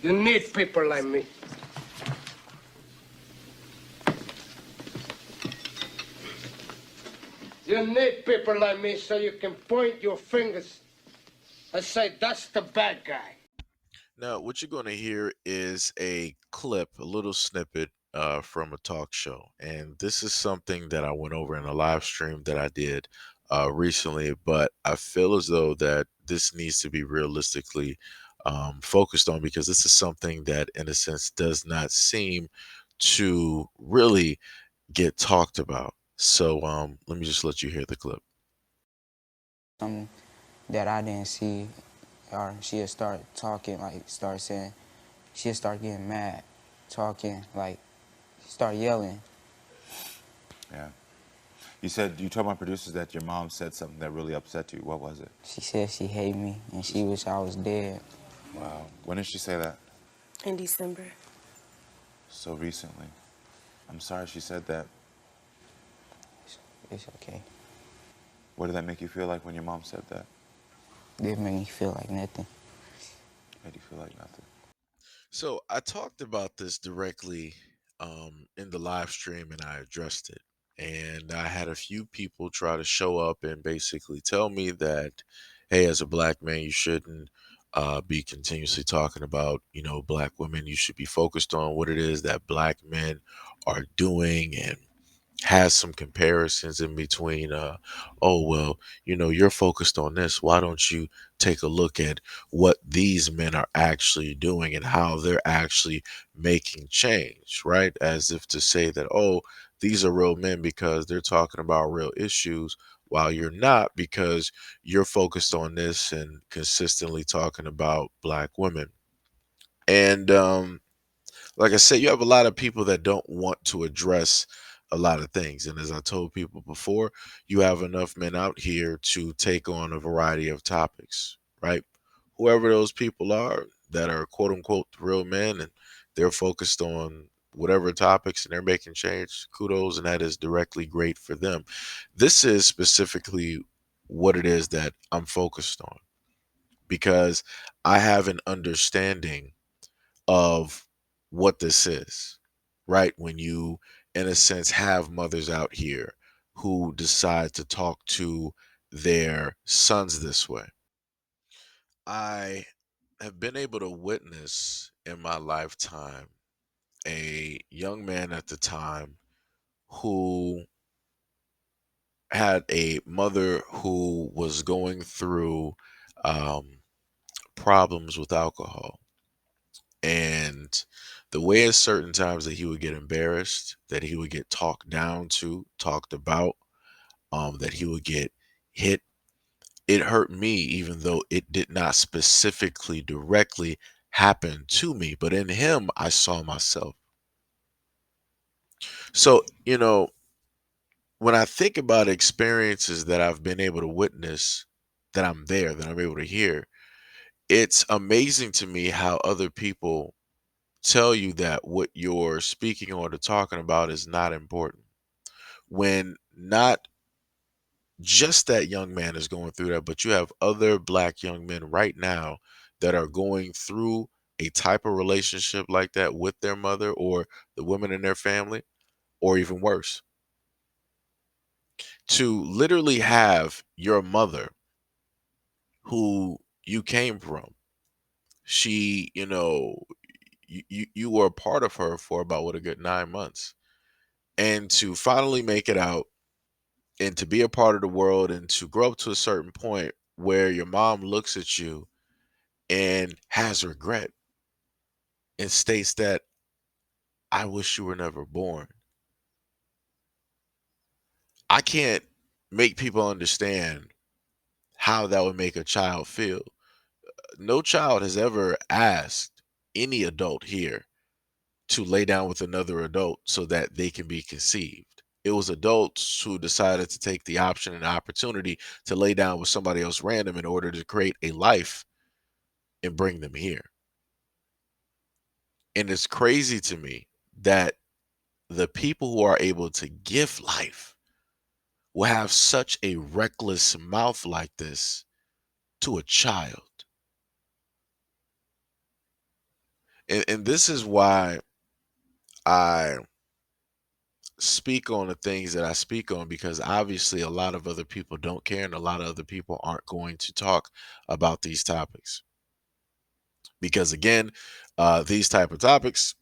You need people like me. You need people like me so you can point your fingers and say, that's the bad guy. Now, what you're going to hear is a clip, a little snippet from a talk show. And this is something that I went over in a live stream that I did recently, but I feel as though that this needs to be realistically focused on because this is something that, in a sense, does not seem to really get talked about. So let me just let you hear the clip. Something that I didn't see, or she'd start talking, like start saying, she'd start getting mad, talking, like start yelling. Yeah. You said you told my producers that your mom said something that really upset you. What was it? She said she hate me and she wish I was dead. Wow. When did she say that? In December. So recently. I'm sorry she said that. It's okay. What did that make you feel like when your mom said that? It made me feel like nothing. Made you feel like nothing. So I talked about this directly in the live stream and I addressed it. And I had a few people try to show up and basically tell me that, hey, as a black man, you shouldn't be continuously talking about, black women. You should be focused on what it is that black men are doing and has some comparisons in between oh well, you're focused on this, why don't you take a look at what these men are actually doing and how they're actually making change, right? As if to say that, oh, these are real men because they're talking about real issues, while you're not, because you're focused on this and consistently talking about black women. And like I said, you have a lot of people that don't want to address a lot of things. And as I told people before, you have enough men out here to take on a variety of topics, right? Whoever those people are that are quote unquote real men and they're focused on whatever topics and they're making change, kudos, and that is directly great for them. This is specifically what it is that I'm focused on because I have an understanding of what this is, right? When you, in a sense, have mothers out here who decide to talk to their sons this way. I have been able to witness in my lifetime a young man at the time who had a mother who was going through um, problems with alcohol. And the way at certain times that he would get embarrassed, that he would get talked down to, talked about, that he would get hit, it hurt me, even though it did not specifically directly happen to me. But in him, I saw myself. So, when I think about experiences that I've been able to witness, that I'm there, that I'm able to hear, it's amazing to me how other people tell you that what you're speaking on or talking about is not important when not just that young man is going through that, but you have other black young men right now that are going through a type of relationship like that with their mother or the women in their family, or even worse. To literally have your mother who you came from, she, you were a part of her for about what, a good 9 months, and to finally make it out and to be a part of the world and to grow up to a certain point where your mom looks at you and has regret and states that, I wish you were never born. I can't make people understand how that would make a child feel. No child has ever asked any adult here to lay down with another adult so that they can be conceived. It was adults who decided to take the option and opportunity to lay down with somebody else random in order to create a life and bring them here. And it's crazy to me that the people who are able to give life will have such a reckless mouth like this to a child. And this is why I speak on the things that I speak on, because obviously a lot of other people don't care and a lot of other people aren't going to talk about these topics. Because again, these type of topics,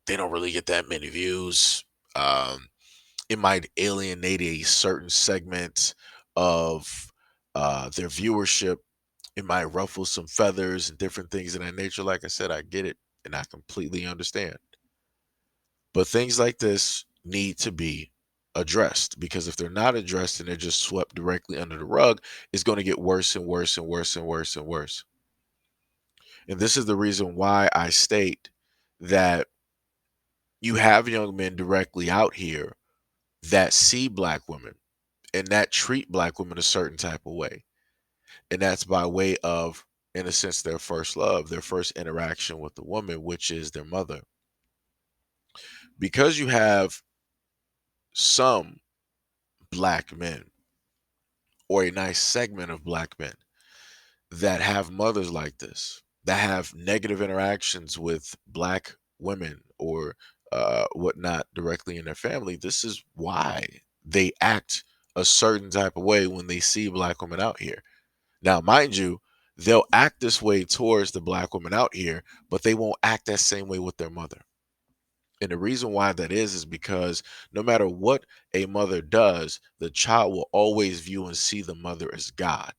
they don't really get that many views. Um, it might alienate a certain segment of their viewership. It might ruffle some feathers and different things of that nature. Like I said, I get it and I completely understand. But things like this need to be addressed, because if they're not addressed and they're just swept directly under the rug, it's going to get worse and worse and worse and worse and worse. And this is the reason why I state that you have young men directly out here that see black women and that treat black women a certain type of way. And that's by way of, in a sense, their first love, their first interaction with the woman, which is their mother. Because you have some black men, or a nice segment of black men, that have mothers like this, that have negative interactions with black women or whatnot directly in their family, this is why they act a certain type of way when they see black women out here. Now, mind you, they'll act this way towards the black women out here, but they won't act that same way with their mother. And the reason why that is because no matter what a mother does, the child will always view and see the mother as God.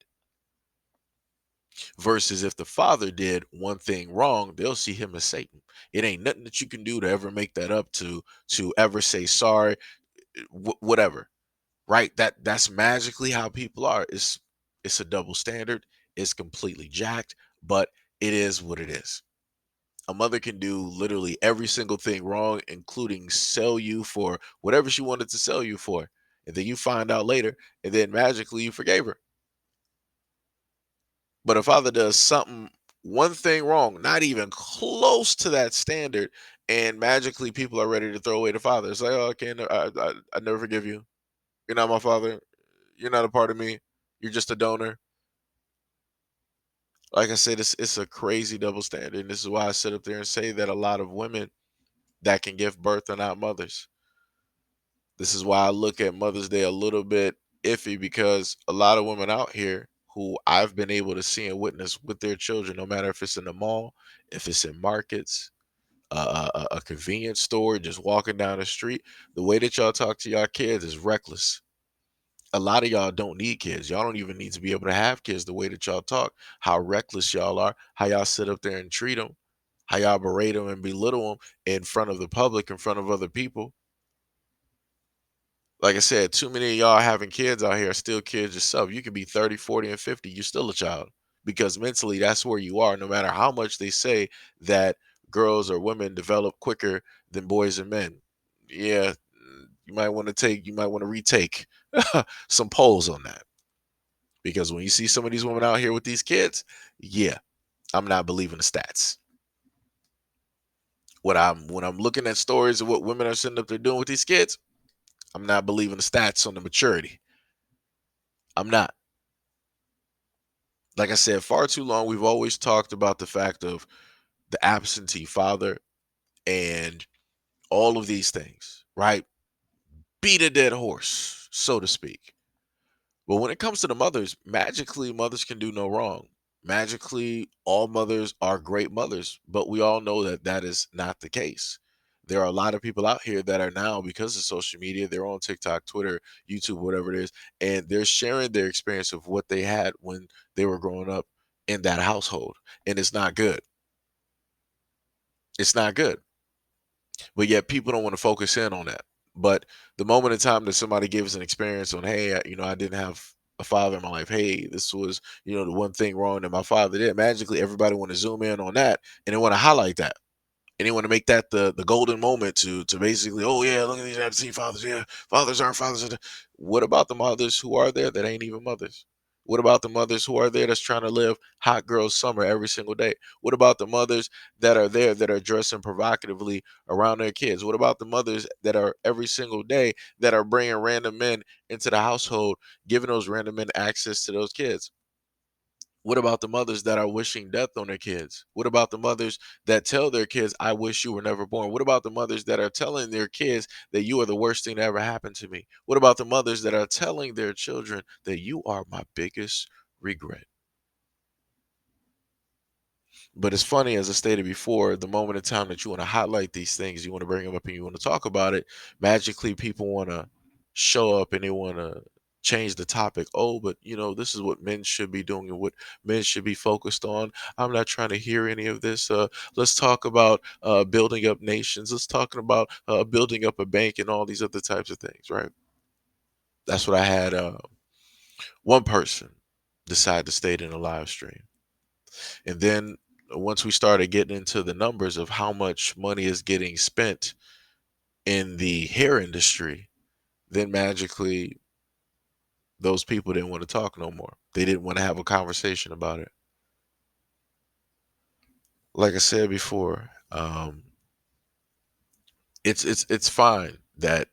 Versus if the father did one thing wrong, they'll see him as Satan. It ain't nothing that you can do to ever make that up, to ever say sorry, whatever. Right? That's magically how people are. It's a double standard. It's completely jacked, but it is what it is. A mother can do literally every single thing wrong, including sell you for whatever she wanted to sell you for. And then you find out later, and then magically you forgave her. But a father does something, one thing wrong, not even close to that standard, and magically people are ready to throw away the father. It's like, oh, okay, no, I never forgive you. You're not my father. You're not a part of me. You're just a donor. Like I said, it's a crazy double standard. And this is why I sit up there and say that a lot of women that can give birth are not mothers. This is why I look at Mother's Day a little bit iffy, because a lot of women out here who I've been able to see and witness with their children, no matter if it's in the mall, if it's in markets, a convenience store, just walking down the street, the way that y'all talk to y'all kids is reckless. A lot of y'all don't need kids. Y'all don't even need to be able to have kids. The way that y'all talk, how reckless y'all are, how y'all sit up there and treat them, how y'all berate them and belittle them in front of the public, in front of other people. Like I said, too many of y'all having kids out here are still kids yourself. You can be 30, 40, and 50. You're still a child, because mentally that's where you are, no matter how much they say that girls or women develop quicker than boys and men. Yeah, you might want to retake some polls on that. Because when you see some of these women out here with these kids, yeah, I'm not believing the stats. When I'm looking at stories of what women are sitting up there doing with these kids, I'm not believing the stats on the maturity. I'm not. Like I said, far too long we've always talked about the fact of the absentee father and all of these things, right? Beat a dead horse, so to speak. But when it comes to the mothers, magically, mothers can do no wrong. Magically, all mothers are great mothers, but we all know that that is not the case. There are a lot of people out here that are now, because of social media, they're on TikTok, Twitter, YouTube, whatever it is, and they're sharing their experience of what they had when they were growing up in that household. And it's not good. It's not good. But yet people don't want to focus in on that. But the moment in time that somebody gives an experience on, hey, I didn't have a father in my life. Hey, this was, the one thing wrong that my father did. Magically, everybody want to zoom in on that, and they want to highlight that. And they want to make that the golden moment to basically, oh yeah, look at these absentee fathers. Yeah, fathers aren't fathers. What about the mothers who are there that ain't even mothers? What about the mothers who are there that's trying to live hot girl summer every single day? What about the mothers that are there that are dressing provocatively around their kids? What about the mothers that are every single day that are bringing random men into the household, giving those random men access to those kids? What about the mothers that are wishing death on their kids? What about the mothers that tell their kids, I wish you were never born? What about the mothers that are telling their kids that you are the worst thing that ever happened to me? What about the mothers that are telling their children that you are my biggest regret? But it's funny, as I stated before, the moment in time that you want to highlight these things, you want to bring them up and you want to talk about it, magically people want to show up and they want to change the topic. Oh, but this is what men should be doing and what men should be focused on. I'm not trying to hear any of this. Let's talk about building up nations. Let's talk about building up a bank and all these other types of things, right? That's what I had one person decide to state in a live stream. And then once we started getting into the numbers of how much money is getting spent in the hair industry, then magically those people didn't want to talk no more. They didn't want to have a conversation about it. Like I said before, it's fine that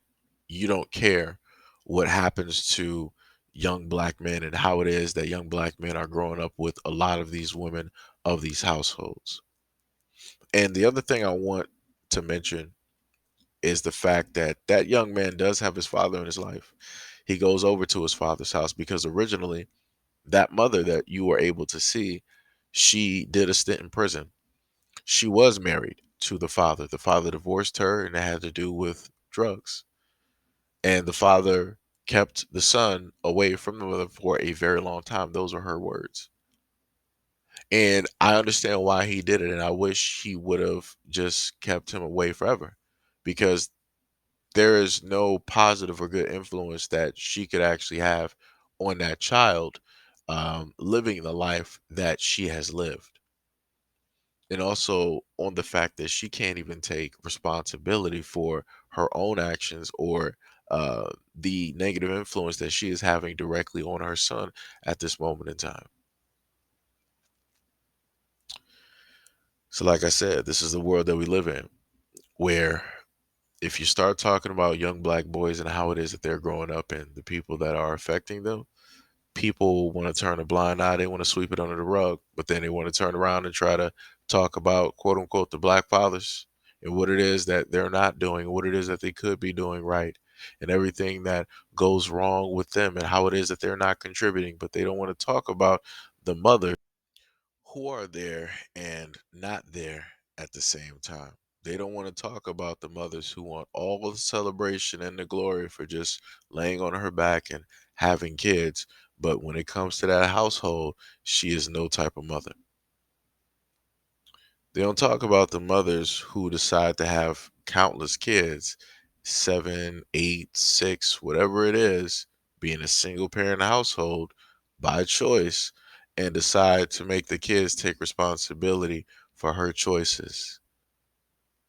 you don't care what happens to young black men and how it is that young black men are growing up with a lot of these women of these households. And the other thing I want to mention is the fact that that young man does have his father in his life. He goes over to his father's house because originally that mother that you were able to see, she did a stint in prison. She was married to the father. The father divorced her and it had to do with drugs. And the father kept the son away from the mother for a very long time. Those are her words. And I understand why he did it. And I wish he would have just kept him away forever because there is no positive or good influence that she could actually have on that child living the life that she has lived. And also on the fact that she can't even take responsibility for her own actions or the negative influence that she is having directly on her son at this moment in time. So, like I said, this is the world that we live in, where if you start talking about young black boys and how it is that they're growing up and the people that are affecting them, people want to turn a blind eye. They want to sweep it under the rug, but then they want to turn around and try to talk about quote unquote the black fathers and what it is that they're not doing, what it is that they could be doing right, and everything that goes wrong with them and how it is that they're not contributing. But they don't want to talk about the mothers who are there and not there at the same time. They don't want to talk about the mothers who want all the celebration and the glory for just laying on her back and having kids. But when it comes to that household, she is no type of mother. They don't talk about the mothers who decide to have countless kids, seven, eight, six, whatever it is, being a single parent household by choice, and decide to make the kids take responsibility for her choices.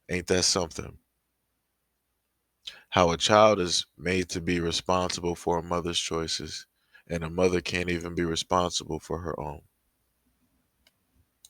Ain't that something? How a child is made to be responsible for a mother's choices, and a mother can't even be responsible for her own.